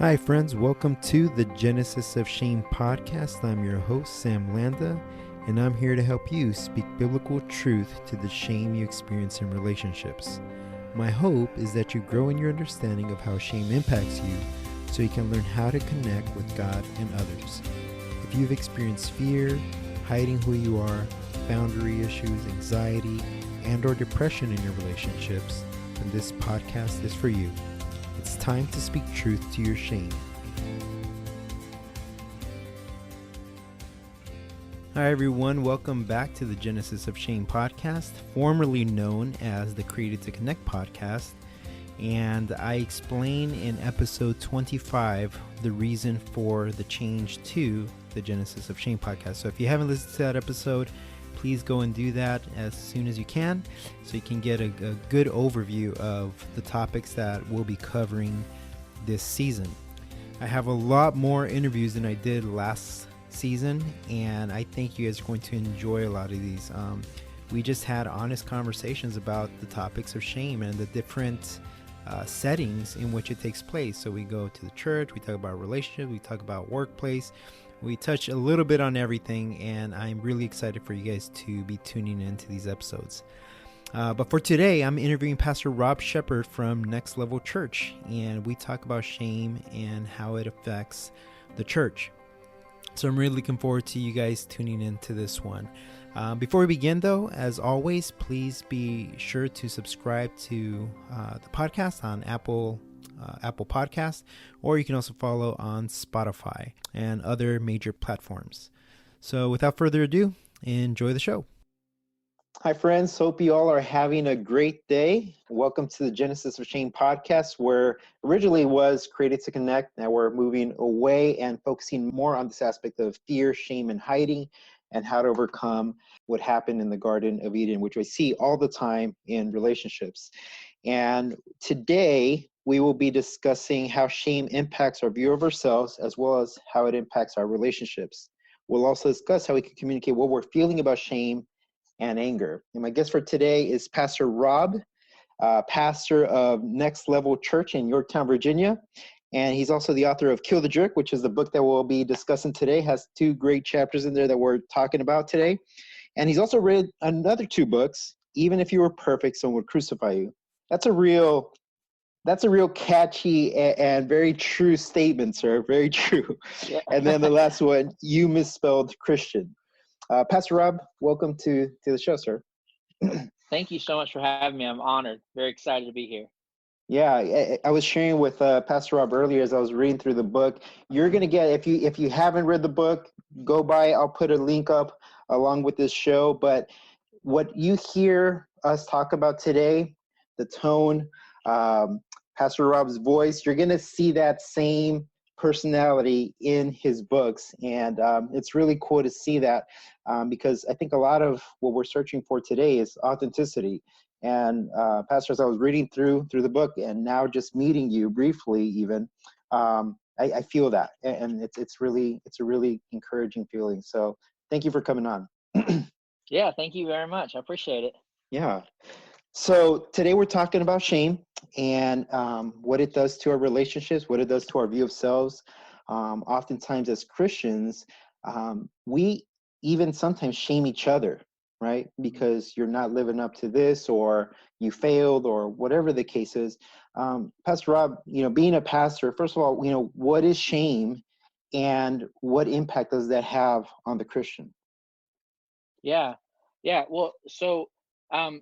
Hi, friends. Welcome to the Genesis of Shame podcast. I'm your host, Sam Landa, and I'm here to help you speak biblical truth to the shame you experience in relationships. My hope is that you grow in your understanding of how shame impacts you so you can learn how to connect with God and others. If you've experienced fear, hiding who you are, boundary issues, anxiety, and/or depression in your relationships, then this podcast is for you. It's time to speak truth to your shame. Hi, everyone. Welcome back to the Genesis of Shame podcast, formerly known as the Created to Connect podcast. And I explain in episode 25 the reason for the change to the Genesis of Shame podcast. So if you haven't listened to that episode, please go and do that as soon as you can so you can get a good overview of the topics that we'll be covering this season. I have a lot more interviews than I did last season, and I think you guys are going to enjoy a lot of these. We just had honest conversations about the topics of shame and the different settings in which it takes place. So we go to the church, we talk about relationships, we talk about workplace. We touch a little bit on everything, and I'm really excited for you guys to be tuning into these episodes. But for today, I'm interviewing Pastor Rob Shepard from Next Level Church, and we talk about shame and how it affects the church. So I'm really looking forward to you guys tuning into this one. Before we begin, though, as always, please be sure to subscribe to the podcast on Apple Podcasts, or you can also follow on Spotify and other major platforms. So without further ado, enjoy the show. Hi, friends. Hope you all are having a great day. Welcome to the Genesis of Shame podcast, where originally was Created to Connect. Now we're moving away and focusing more on this aspect of fear, shame, and hiding, and how to overcome what happened in the Garden of Eden, which we see all the time in relationships. And today we will be discussing how shame impacts our view of ourselves, as well as how it impacts our relationships. We'll also discuss how we can communicate what we're feeling about shame and anger. And my guest for today is Pastor Rob, pastor of Next Level Church in Yorktown, Virginia. And he's also the author of Kill the Jerk, which is the book that we'll be discussing today. Has 2 great chapters in there that we're talking about today. And he's also read another 2 books, Even If You Were Perfect, Someone Would Crucify You. That's a real catchy and very true statement, sir. Very true. Yeah. And then the last one, You Misspelled Christian. Pastor Rob, welcome to the show, sir. Thank you so much for having me. I'm honored. Very excited to be here. Yeah, I was sharing with Pastor Rob earlier as I was reading through the book. You're going to get, if you haven't read the book, go by. I'll put a link up along with this show. But what you hear us talk about today, the tone, Pastor Rob's voice, you're going to see that same personality in his books. And it's really cool to see that because I think a lot of what we're searching for today is authenticity. And Pastor, as I was reading through the book and now just meeting you briefly even, I feel that. And it's a really encouraging feeling. So thank you for coming on. Yeah, thank you very much. I appreciate it. Yeah. So today we're talking about shame and what it does to our relationships, what it does to our view of selves. Oftentimes as Christians, we even sometimes shame each other, right? Because you're not living up to this, or you failed, or whatever the case is. Pastor Rob, being a pastor, first of all, what is shame and what impact does that have on the Christian? Yeah. Well, so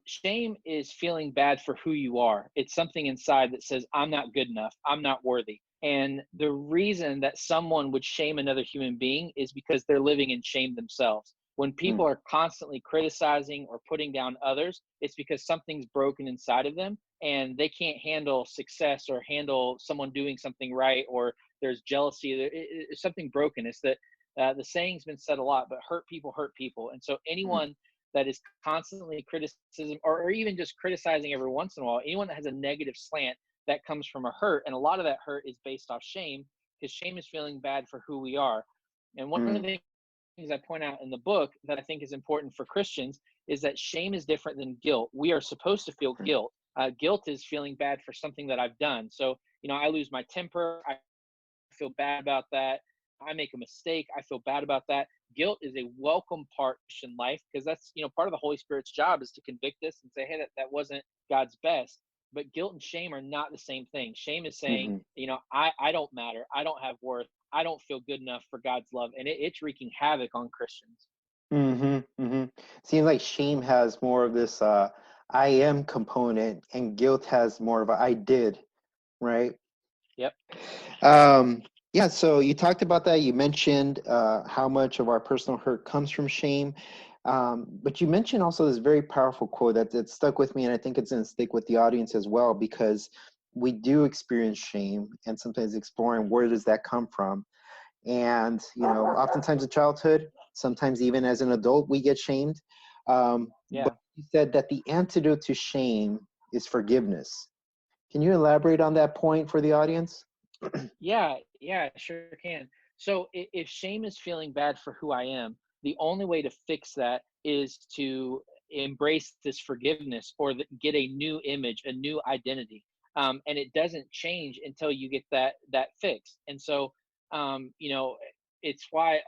shame is feeling bad for who you are. It's something inside that says, I'm not good enough. I'm not worthy. And the reason that someone would shame another human being is because they're living in shame themselves. When people are constantly criticizing or putting down others, it's because something's broken inside of them and they can't handle success or handle someone doing something right, or there's jealousy. It's something broken. It's that the saying's been said a lot, but hurt people hurt people. And so anyone that is constantly criticism or even just criticizing every once in a while, anyone that has a negative slant, that comes from a hurt. And a lot of that hurt is based off shame, because shame is feeling bad for who we are. And one of the things I point out in the book that I think is important for Christians is that shame is different than guilt. We are supposed to feel guilt. Guilt is feeling bad for something that I've done. So, I lose my temper, I feel bad about that. I make a mistake, I feel bad about that. Guilt is a welcome part of Christian life, because that's, part of the Holy Spirit's job is to convict us and say, hey, that wasn't God's best. But guilt and shame are not the same thing. Shame is saying, Mm-hmm. I don't matter, I don't have worth, I don't feel good enough for God's love, and it's wreaking havoc on Christians. Mm-hmm. Mm-hmm. Seems like shame has more of this I am component, and guilt has more of a I did, right? Yep. Yeah, so you talked about that. You mentioned how much of our personal hurt comes from shame. But you mentioned also this very powerful quote that stuck with me, and I think it's going to stick with the audience as well, because we do experience shame, and sometimes exploring where does that come from. And, oftentimes in childhood, sometimes even as an adult, we get shamed. Yeah. But you said that the antidote to shame is forgiveness. Can you elaborate on that point for the audience? Yeah, sure can. So if shame is feeling bad for who I am, the only way to fix that is to embrace this forgiveness, or get a new image, a new identity. And it doesn't change until you get that fixed. And so, it's why,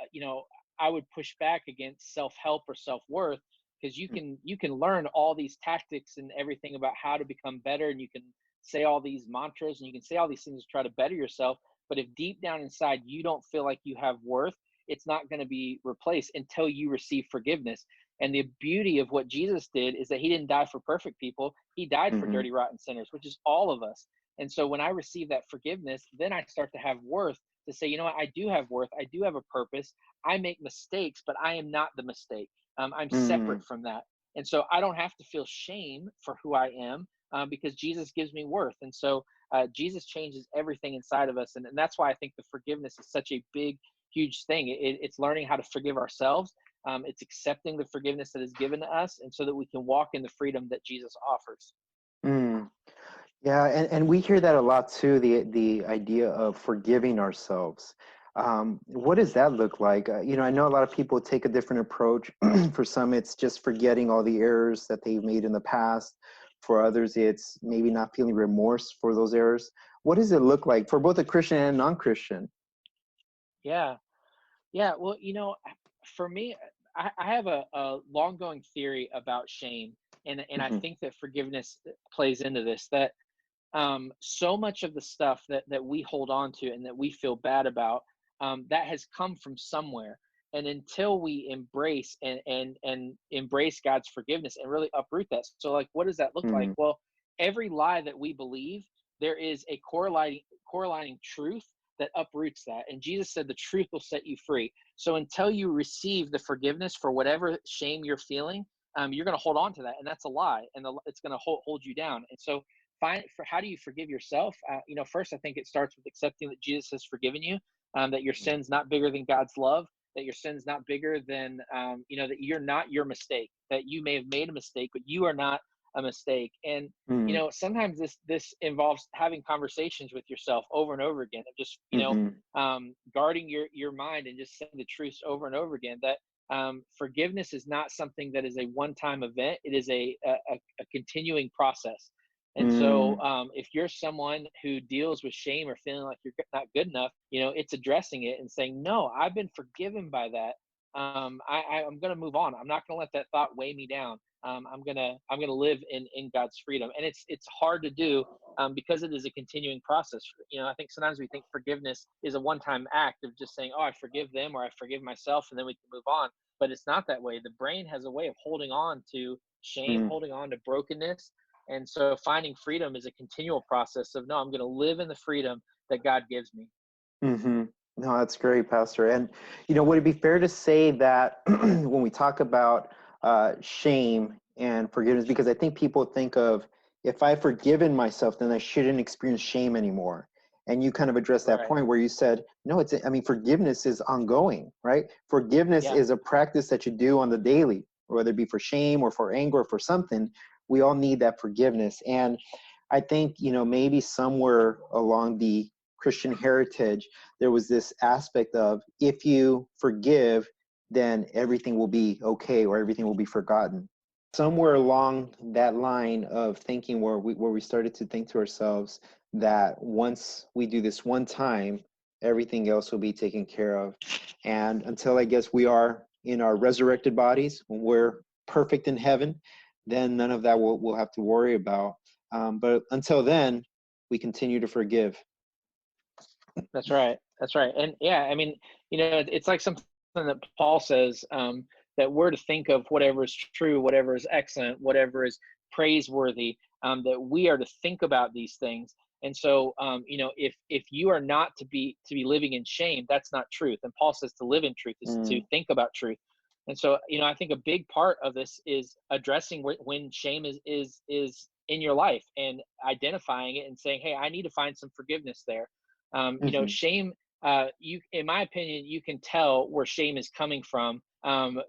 I would push back against self-help or self-worth, because you can learn all these tactics and everything about how to become better, and you can say all these mantras and you can say all these things to try to better yourself. But if deep down inside you don't feel like you have worth, it's not going to be replaced until you receive forgiveness. And the beauty of what Jesus did is that he didn't die for perfect people, he died for Mm-hmm. dirty, rotten sinners, which is all of us. And so when I receive that forgiveness, then I start to have worth, to say, you know what, I do have worth, I do have a purpose. I make mistakes, but I am not the mistake. I'm Mm-hmm. separate from that. And so I don't have to feel shame for who I am, because Jesus gives me worth. And so Jesus changes everything inside of us. And that's why I think the forgiveness is such a big, huge thing. It's learning how to forgive ourselves. It's accepting the forgiveness that is given to us, and so that we can walk in the freedom that Jesus offers. Mm. Yeah, and we hear that a lot too, the idea of forgiving ourselves. What does that look like? I know a lot of people take a different approach. For some, it's just forgetting all the errors that they've made in the past. For others, it's maybe not feeling remorse for those errors. What does it look like for both a Christian and a non-Christian? Yeah. Yeah. Well, for me, I have a long going theory about shame. And I Hmm. think that forgiveness plays into this, that so much of the stuff that we hold on to and that we feel bad about, that has come from somewhere. And until we embrace and embrace God's forgiveness and really uproot that, so like, what does that look like? Hmm. Well, every lie that we believe, there is a correlating truth that uproots that. And Jesus said the truth will set you free. So until you receive the forgiveness for whatever shame you're feeling, you're going to hold on to that, and that's a lie, and it's going to hold you down. And so, how do you forgive yourself? First, I think it starts with accepting that Jesus has forgiven you, that your sin's not bigger than God's love, that your sin's not bigger than, that you're not your mistake, that you may have made a mistake, but you are not a mistake. And Hmm. sometimes this involves having conversations with yourself over and over again, of just Hmm. guarding your mind and just saying the truths over and over again, that forgiveness is not something that is a one-time event. It is a continuing process. And so, Hmm. if you're someone who deals with shame or feeling like you're not good enough, it's addressing it and saying, no, I've been forgiven by that. I'm going to move on. I'm not going to let that thought weigh me down. I'm gonna live in God's freedom, and it's hard to do, because it is a continuing process. I think sometimes we think forgiveness is a one-time act of just saying, oh, I forgive them, or I forgive myself, and then we can move on. But it's not that way. The brain has a way of holding on to shame, Hmm. holding on to brokenness. And so finding freedom is a continual process of, no, I'm going to live in the freedom that God gives me. Hmm. No, that's great, Pastor. And would it be fair to say that when we talk about shame and forgiveness, because I think people think of, if I've forgiven myself, then I shouldn't experience shame anymore. And you kind of addressed that Right. point where you said, no, forgiveness is ongoing, right? Forgiveness Yeah. is a practice that you do on the daily, whether it be for shame or for anger or for something. We all need that forgiveness. And I think, maybe somewhere along the Christian heritage, there was this aspect of, if you forgive, then everything will be okay, or everything will be forgotten. Somewhere along that line of thinking, where we started to think to ourselves that once we do this one time, everything else will be taken care of. And until I guess we are in our resurrected bodies, when we're perfect in heaven, then none of that we'll have to worry about. But until then, we continue to forgive. That's right. That's right. And yeah, I mean, it's like something that Paul says, that we're to think of whatever is true, whatever is excellent, whatever is praiseworthy, that we are to think about these things. And so, if you are not to be living in shame, that's not truth. And Paul says to live in truth is to think about truth. And so, I think a big part of this is addressing when shame is in your life and identifying it and saying, hey, I need to find some forgiveness there. Shame, in my opinion, you can tell where shame is coming from,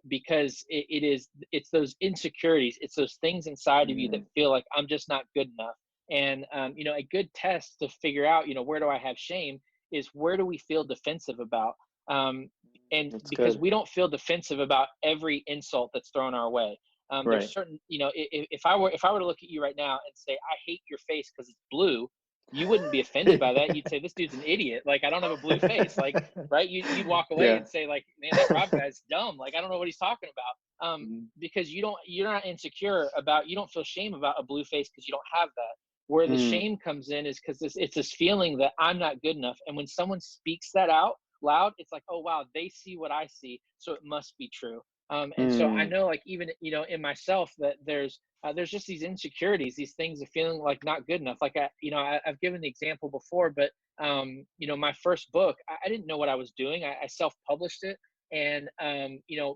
because it's those insecurities, it's those things inside of you that feel like I'm just not good enough. And a good test to figure out, where do I have shame, is where do we feel defensive about? And That's because good. we don't feel defensive about every insult that's thrown our way. Right. There's certain, if I were to look at you right now and say, I hate your face because it's blue, you wouldn't be offended by that. You'd say, this dude's an idiot. Like, I don't have a blue face. Like, right. You'd walk away and say, like, man, that Rob guy's dumb. Like, I don't know what he's talking about. Because you're not insecure about, you don't feel shame about a blue face because you don't have that. Where the shame comes in is because it's this feeling that I'm not good enough. And when someone speaks that out loud, it's like, oh, wow, they see what I see, so it must be true. And so I know, like, even, in myself, that there's just these insecurities, these things of feeling like not good enough. Like, I've given the example before, but, my first book, I didn't know what I was doing. I self-published it. And,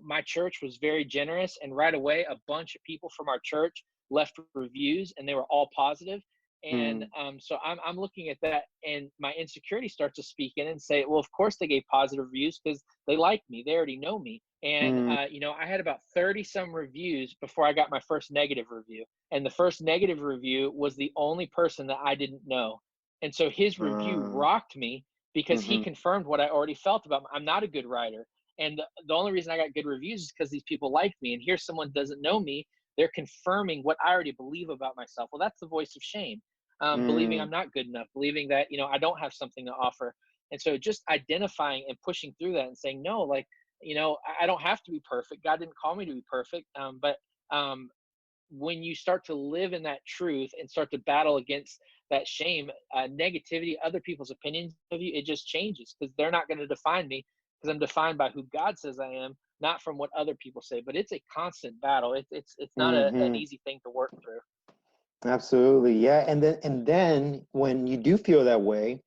my church was very generous. And right away, a bunch of people from our church left reviews, and they were all positive. And so I'm looking at that, and my insecurity starts to speak in and say, well, of course they gave positive reviews because they like me. They already know me. And, I had about 30 some reviews before I got my first negative review. And the first negative review was the only person that I didn't know. And so his review rocked me because he confirmed what I already felt about me. I'm not a good writer. And the only reason I got good reviews is because these people like me. And here's someone doesn't know me. They're confirming what I already believe about myself. Well, that's the voice of shame. Believing I'm not good enough, believing that, I don't have something to offer. And so just identifying and pushing through that and saying, no, like, I don't have to be perfect. God didn't call me to be perfect. But when you start to live in that truth and start to battle against that shame, negativity, other people's opinions of you, it just changes, because they're not going to define me, because I'm defined by who God says I am, not from what other people say. But it's a constant battle. It's not an easy thing to work through. Absolutely. Yeah. And then when you do feel that way,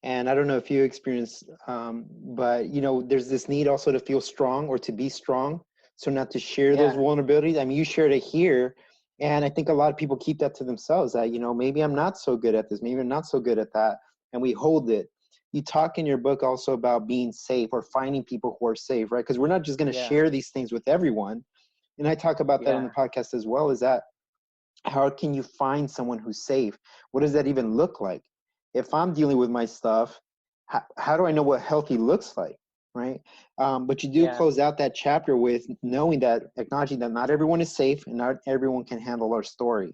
and I don't know if you experience, but there's this need also to feel strong or to be strong. So not to share those vulnerabilities. I mean, you shared it here. And I think a lot of people keep that to themselves, that, maybe I'm not so good at this. Maybe I'm not so good at that. And we hold it. You talk in your book also about being safe, or finding people who are safe, right? Because we're not just going to share these things with everyone. And I talk about that on the podcast as well, is that how can you find someone who's safe? What does that even look like? If I'm dealing with my stuff, how do I know what healthy looks like, right? But you do close out that chapter with acknowledging that not everyone is safe and not everyone can handle our story.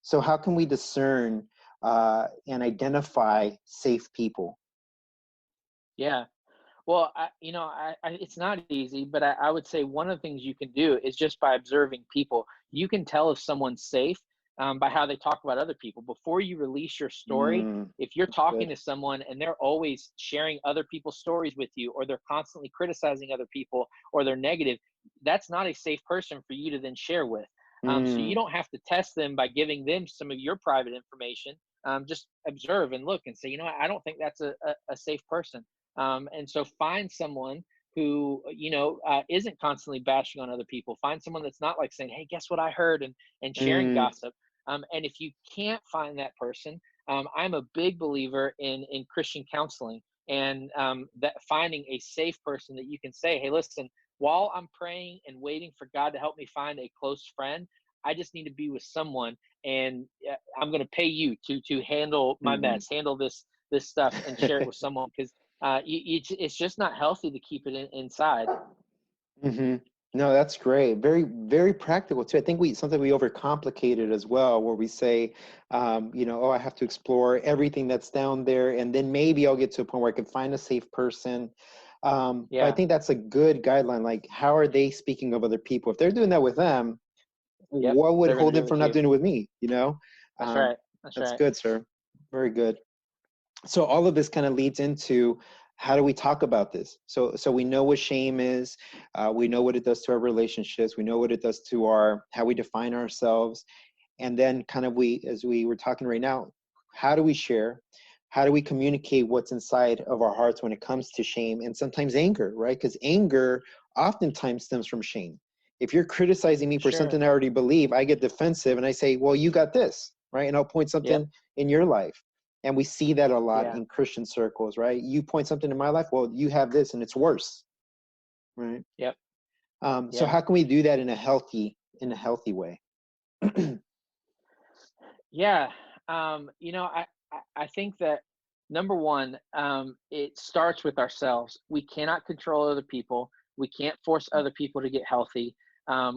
So how can we discern and identify safe people? Yeah. Well, it's not easy, but I would say one of the things you can do is just by observing people. You can tell if someone's safe by how they talk about other people. Before you release your story, if you're talking to someone and they're always sharing other people's stories with you, or they're constantly criticizing other people, or they're negative, that's not a safe person for you to then share with. So you don't have to test them by giving them some of your private information. Just observe and look and say, I don't think that's a safe person. And so find someone who, isn't constantly bashing on other people. Find someone that's not like saying, hey, guess what I heard, and sharing gossip. And if you can't find that person, I'm a big believer in Christian counseling, and that finding a safe person that you can say, hey, listen, while I'm praying and waiting for God to help me find a close friend, I just need to be with someone, and I'm going to pay you to handle my mess, handle this stuff, and share it with someone, because it's just not healthy to keep it inside. No, that's great. Very, very practical too. I think something we overcomplicate it as well, where we say, oh, I have to explore everything that's down there, and then maybe I'll get to a point where I can find a safe person. But I Yeah. think that's a good guideline. Like, how are they speaking of other people? If they're doing that with them, Yep. what would They're going to hold do them it from with not you. doing it with me? That's Um, right. That's that's right. good, sir. Very good. So all of this kind of leads into, how do we talk about this? So we know what shame is. We know what it does to our relationships. We know what it does to how we define ourselves. And then kind of as we were talking right now, how do we share? How do we communicate what's inside of our hearts when it comes to shame and sometimes anger, right? Because anger oftentimes stems from shame. If you're criticizing me for Sure. something I already believe, I get defensive and I say, well, you got this, right? And I'll point Yep. something in your life. And we see that a lot Yeah. in Christian circles, right? You point something in my life, well, you have this and it's worse, right? Yep. So Yeah. how can we do that in a healthy way? Yeah. I think that number one, it starts with ourselves. We cannot control other people. We can't force other people to get healthy.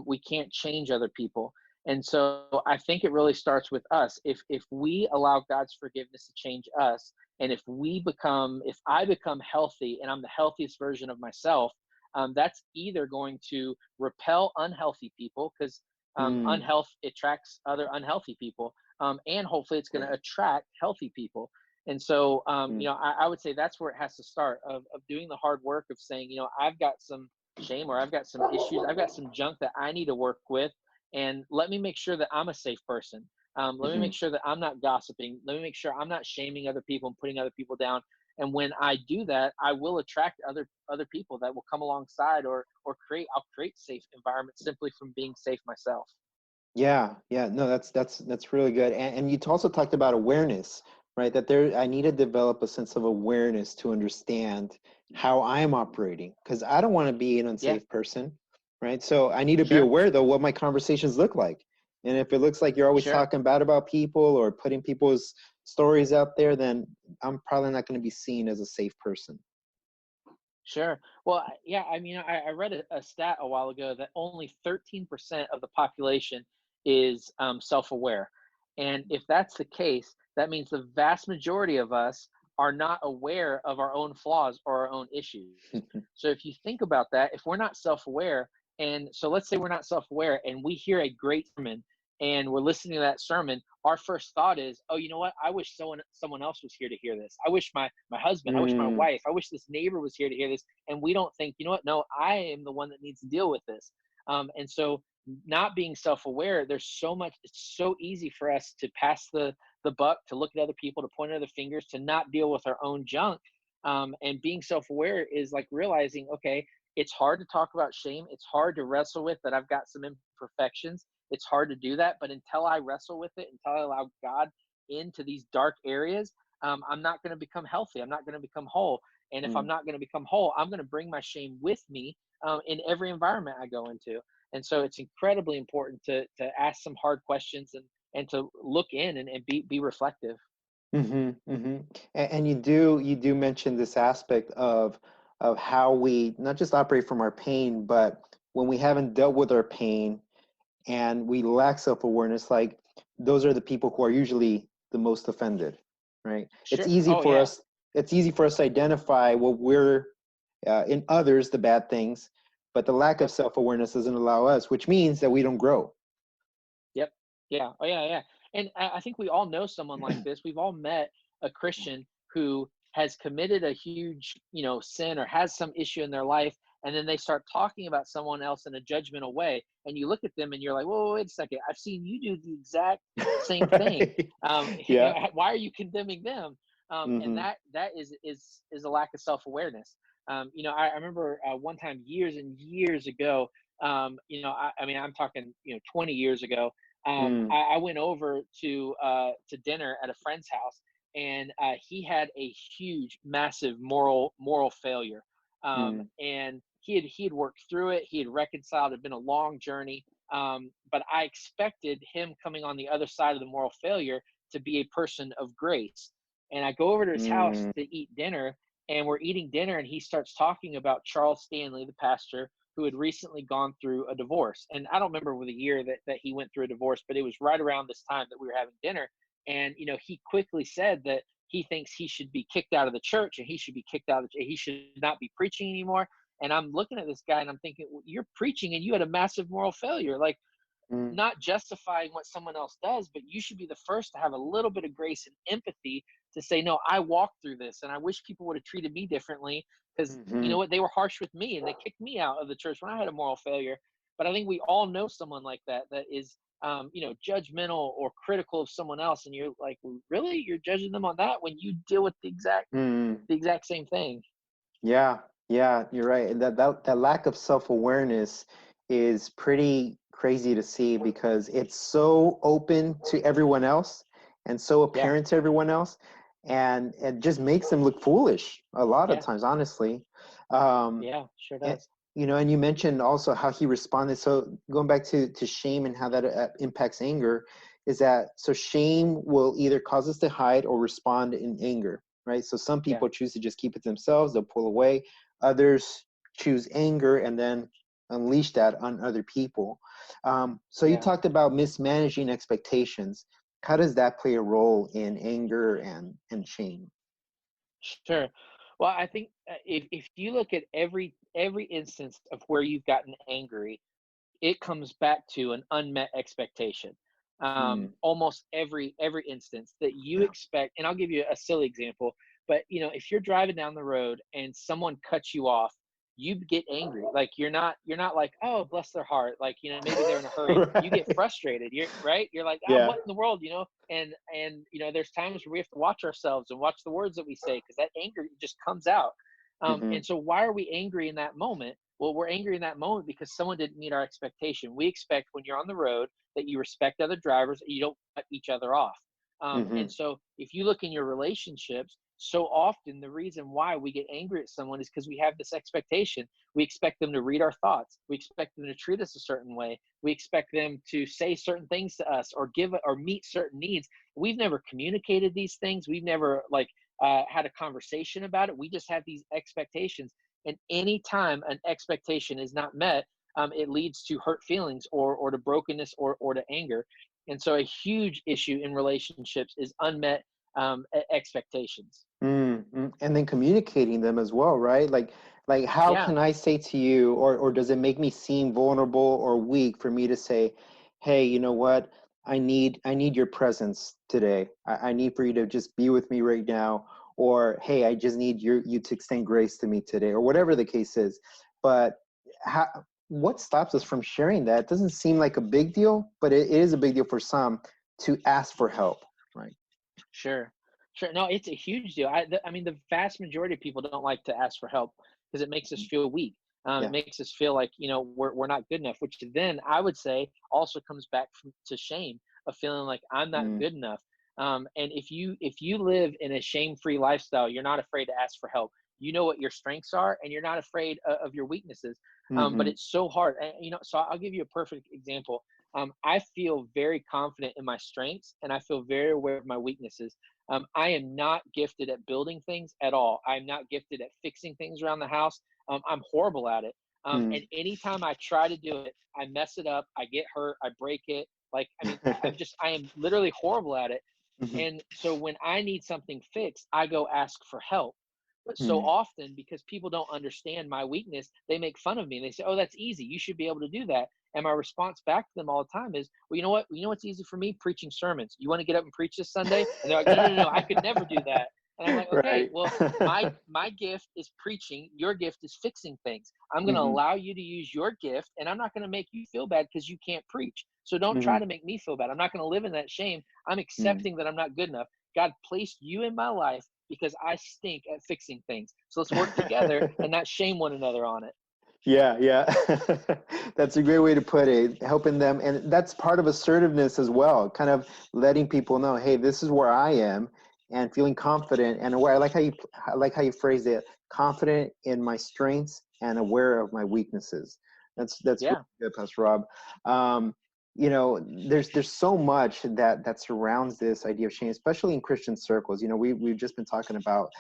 We can't change other people. And so I think it really starts with us. If we allow God's forgiveness to change us, and if I become healthy and I'm the healthiest version of myself, that's either going to repel unhealthy people because Mm, unhealth attracts other unhealthy people, and hopefully it's going to attract healthy people. And so, mm, I would say that's where it has to start of doing the hard work of saying, I've got some shame or I've got some issues, I've got some junk that I need to work with, and let me make sure that I'm a safe person. Let me make mhm. sure that I'm not gossiping. Let me make sure I'm not shaming other people and putting other people down. And when I do that, I will attract other people that will come alongside or I'll create safe environments simply from being safe myself. Yeah, yeah, no, that's really good. And you also talked about awareness, right? That I need to develop a sense of awareness to understand how I'm operating, because I don't want to be an Yeah, unsafe person, right? So I need to be sure, aware though what my conversations look like. And if it looks like you're always sure. talking bad about people or putting people's stories out there, then I'm probably not going to be seen as a safe person. Sure. Well, yeah, I read a stat a while ago that only 13% of the population is self-aware. And if that's the case, that means the vast majority of us are not aware of our own flaws or our own issues. So if you think about that, if we're not self-aware, and so let's say we're not self-aware and we hear a great sermon and we're listening to that sermon, our first thought is, oh, you know what? I wish someone else was here to hear this. I wish my husband, I wish my Mm, wife, I wish this neighbor was here to hear this. And we don't think, you know what? No, I am the one that needs to deal with this. And so, not being self-aware, there's so much. It's so easy for us to pass the buck, to look at other people, to point other fingers, to not deal with our own junk. And being self-aware is like realizing, okay, it's hard to talk about shame. It's hard to wrestle with that. I've got some imperfections. It's hard to do that, but until I wrestle with it, until I allow God into these dark areas, I'm not going to become healthy. I'm not going to become whole. And if I'm mm. not going to become whole, I'm going to bring my shame with me in every environment I go into. And so it's incredibly important to ask some hard questions and to look in and be reflective. Mm-hmm, mm-hmm. And you do mention this aspect of how we not just operate from our pain, but when we haven't dealt with our pain and we lack self-awareness, like those are the people who are usually the most offended, right? It's Sure. easy Oh for yeah. us. It's easy for us to identify what we're in others, the bad things, but the lack of Yep. self-awareness doesn't allow us, which means that we don't grow. Yep. Yeah. Oh, yeah, yeah. And I think we all know someone like this. We've all met a Christian who has committed a huge, sin or has some issue in their life, and then they start talking about someone else in a judgmental way, and you look at them and you're like, "Whoa, wait a second! I've seen you do the exact same thing. Right? Yeah. Why are you condemning them?" And Mm-hmm. that is a lack of self awareness. I remember one time years and years ago. I'm talking 20 years ago. Mm, I went over to dinner at a friend's house, and he had a huge, massive moral failure. mm, And he had worked through it. He had reconciled. It had been a long journey. But I expected him coming on the other side of the moral failure to be a person of grace. And I go over to his house mm, to eat dinner, and we're eating dinner, and he starts talking about Charles Stanley, the pastor, who had recently gone through a divorce. And I don't remember the year that he went through a divorce, but it was right around this time that we were having dinner. And, he quickly said that he thinks he should be kicked out of the church, and he should be kicked out of he should not be preaching anymore. And I'm looking at this guy and I'm thinking, well, you're preaching and you had a massive moral failure. Like, Mm, not justifying what someone else does, but you should be the first to have a little bit of grace and empathy to say, no, I walked through this and I wish people would have treated me differently, because you mhm. know what? They were harsh with me and they kicked me out of the church when I had a moral failure. But I think we all know someone like that is, judgmental or critical of someone else. And you're like, really? You're judging them on that when you deal with Mm. the exact same thing? Yeah, yeah, you're right. And that lack of self-awareness is pretty crazy to see because it's so open to everyone else and so Yeah. apparent to everyone else, and it just makes them look foolish a lot of Yeah. times, honestly. Um, Yeah. Sure and, does. and you mentioned also how he responded. So going back to shame and how that impacts anger, is that so shame will either cause us to hide or respond in anger, right? So some Yeah. people choose to just keep it themselves, they'll pull away. Others choose anger and then unleash that on other people. So you Yeah. talked about mismanaging expectations. How does that play a role in anger and shame? Sure. Well, I think if you look at every instance of where you've gotten angry, it comes back to an unmet expectation. Mm, Almost every instance that you yeah. expect, and I'll give you a silly example. But if you're driving down the road and someone cuts you off, you get angry. Like you're not like, oh, bless their heart. Like maybe they're in a hurry. You get Right. frustrated. You're right. You're like, ah, Yeah. what in the world, And there's times where we have to watch ourselves and watch the words that we say, because that anger just comes out. And Hmm. so why are we angry in that moment? Well, we're angry in that moment because someone didn't meet our expectation. We expect when you're on the road that you respect other drivers and you don't cut each other off. And Hmm. so if you look in your relationships, so often the reason why we get angry at someone is because we have this expectation. We expect them to read our thoughts. We expect them to treat us a certain way. We expect them to say certain things to us or give or meet certain needs. We've never communicated these things. We've never had a conversation about it. We just have these expectations, and anytime an expectation is not met, it leads to hurt feelings or to brokenness or to anger. And so a huge issue in relationships is unmet expectations. Mm, and then communicating them as well, right? Like how Yeah. can I say to you, or does it make me seem vulnerable or weak for me to say, hey, you know what? I need your presence today. I need for you to just be with me right now. Or hey, I just need you to extend grace to me today, or whatever the case is. But how, what stops us from sharing that? It doesn't seem like a big deal, but it is a big deal for some to ask for help, right? Sure. Sure. No, it's a huge deal. I mean, the vast majority of people don't like to ask for help because it makes us feel weak. It Yeah. makes us feel like, we're not good enough, which then I would say also comes back to shame of feeling like I'm not Mm, good enough. And if you live in a shame-free lifestyle, you're not afraid to ask for help. You know what your strengths are, and you're not afraid of your weaknesses. But mm-hmm. it's so hard. And, so I'll give you a perfect example. I feel very confident in my strengths and I feel very aware of my weaknesses. I am not gifted at building things at all. I'm not gifted at fixing things around the house. I'm horrible at it. Mm. And anytime I try to do it, I mess it up. I get hurt. I break it. Like, I mean, I am literally horrible at it. Mhm. And so when I need something fixed, I go ask for help. But so Mm. often, because people don't understand my weakness, they make fun of me. They say, "Oh, that's easy. You should be able to do that." And my response back to them all the time is, "Well, you know what? You know what's easy for me? Preaching sermons. You want to get up and preach this Sunday?" And they're like, "No, no, no, no. I could never do that." And I'm like, "Okay, Right. well, my gift is preaching. Your gift is fixing things. I'm going to Mhm. allow you to use your gift, and I'm not going to make you feel bad because you can't preach. So don't try Mhm. to make me feel bad. I'm not going to live in that shame. I'm Mm. accepting that I'm not good enough. God placed you in my life because I stink at fixing things. So let's work together and not shame one another on it." Yeah, yeah. That's a great way to put it, helping them. And that's part of assertiveness as well, kind of letting people know, hey, this is where I am, and feeling confident and aware. I like how you phrased it, confident in my strengths and aware of my weaknesses. That's really Yeah. good, Pastor Rob. Um, there's so much that surrounds this idea of shame, especially in Christian circles. We've just been talking about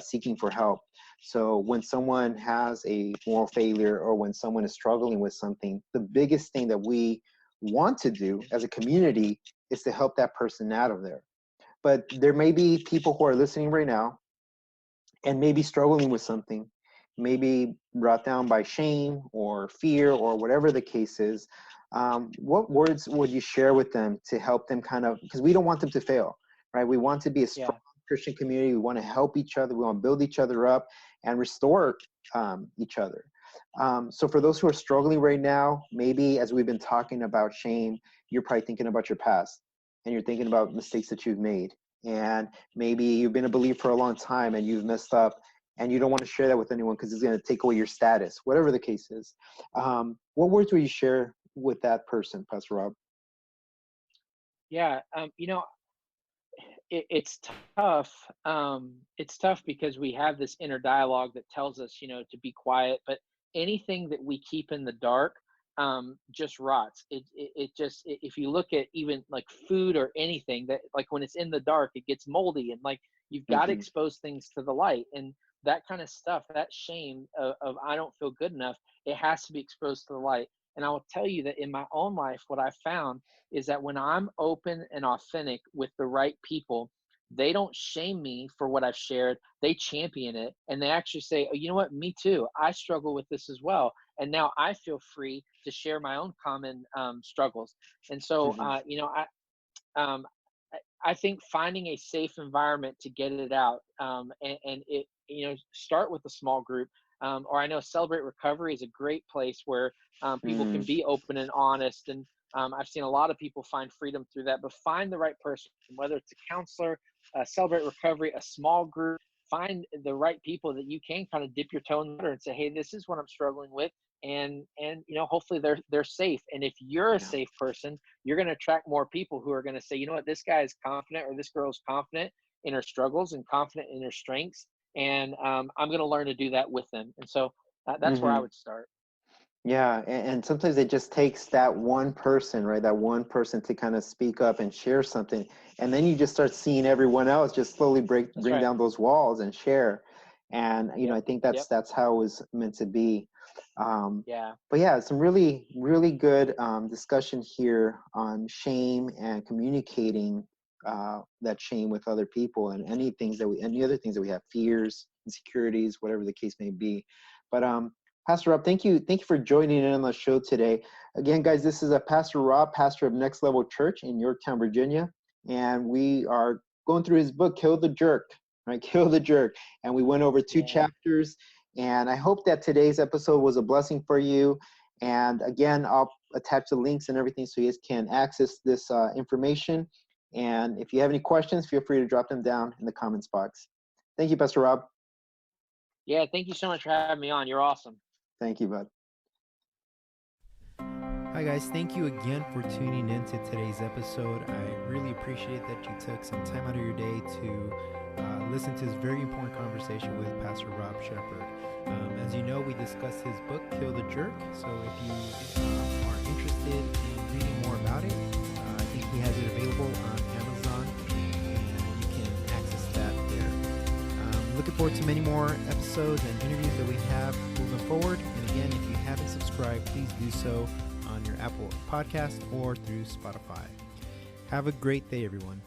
seeking for help. So when someone has a moral failure or when someone is struggling with something, the biggest thing that we want to do as a community is to help that person out of there. But there may be people who are listening right now and maybe struggling with something, maybe brought down by shame or fear or whatever the case is. What words would you share with them to help them kind of, because we don't want them to fail, right? We want to be a strong Christian community. We want to help each other. We want to build each other up and restore each other. So for those who are struggling right now, maybe as we've been talking about shame, you're probably thinking about your past and you're thinking about mistakes that you've made. And maybe you've been a believer for a long time and you've messed up and you don't want to share that with anyone because it's going to take away your status, whatever the case is. What words would you share with that person, Pastor Rob? Yeah, it's tough. It's tough because we have this inner dialogue that tells us, to be quiet, but anything that we keep in the dark just rots. It just, if you look at even like food or anything that, like, when it's in the dark, it gets moldy, and like, you've got to expose things to the light, and that kind of stuff, that shame of I don't feel good enough, it has to be exposed to the light. And I will tell you that in my own life, what I found is that when I'm open and authentic with the right people, they don't shame me for what I've shared. They champion it. And they actually say, oh, you know what? Me too. I struggle with this as well. And now I feel free to share my own common struggles. And so, I think finding a safe environment to get it out, and it, start with a small group. Or I know Celebrate Recovery is a great place where people can be open and honest. And I've seen a lot of people find freedom through that, but find the right person, whether it's a counselor, Celebrate Recovery, a small group. Find the right people that you can kind of dip your toe in the water and say, hey, this is what I'm struggling with. And hopefully they're safe. And if you're a safe person, you're going to attract more people who are going to say, you know what, this guy is confident, or this girl is confident in her struggles and confident in her strengths. And I'm going to learn to do that with them. And so that's where I would start. Yeah. And sometimes it just takes that one person, right? That one person to kind of speak up and share something. And then you just start seeing everyone else just slowly bring down those walls and share. And, I think that's how it was meant to be. But yeah, some really, really good discussion here on shame and communicating that shame with other people, and any other things that we have, fears, insecurities, whatever the case may be. But Pastor Rob, thank you for joining in on the show today. Again, guys, this is Pastor Rob, pastor of Next Level Church in Yorktown, Virginia, and we are going through his book, Kill the Jerk, right? Kill the Jerk. And we went over 2 chapters, and I hope that today's episode was a blessing for you. And again, I'll attach the links and everything so you guys can access this information. And if you have any questions, feel free to drop them down in the comments box. Thank you, Pastor Rob. Yeah, thank you so much for having me on. You're awesome. Thank you, bud. Hi, guys. Thank you again for tuning in to today's episode. I really appreciate that you took some time out of your day to listen to this very important conversation with Pastor Rob Shepherd. As you know, we discussed his book, Kill the Jerk. So if you are interested in reading more about it, I think he has it available on Amazon, and you can access that there. Looking forward to many more episodes and interviews that we have moving forward. And again, if you haven't subscribed, please do so on your Apple Podcast or through Spotify. Have a great day, everyone.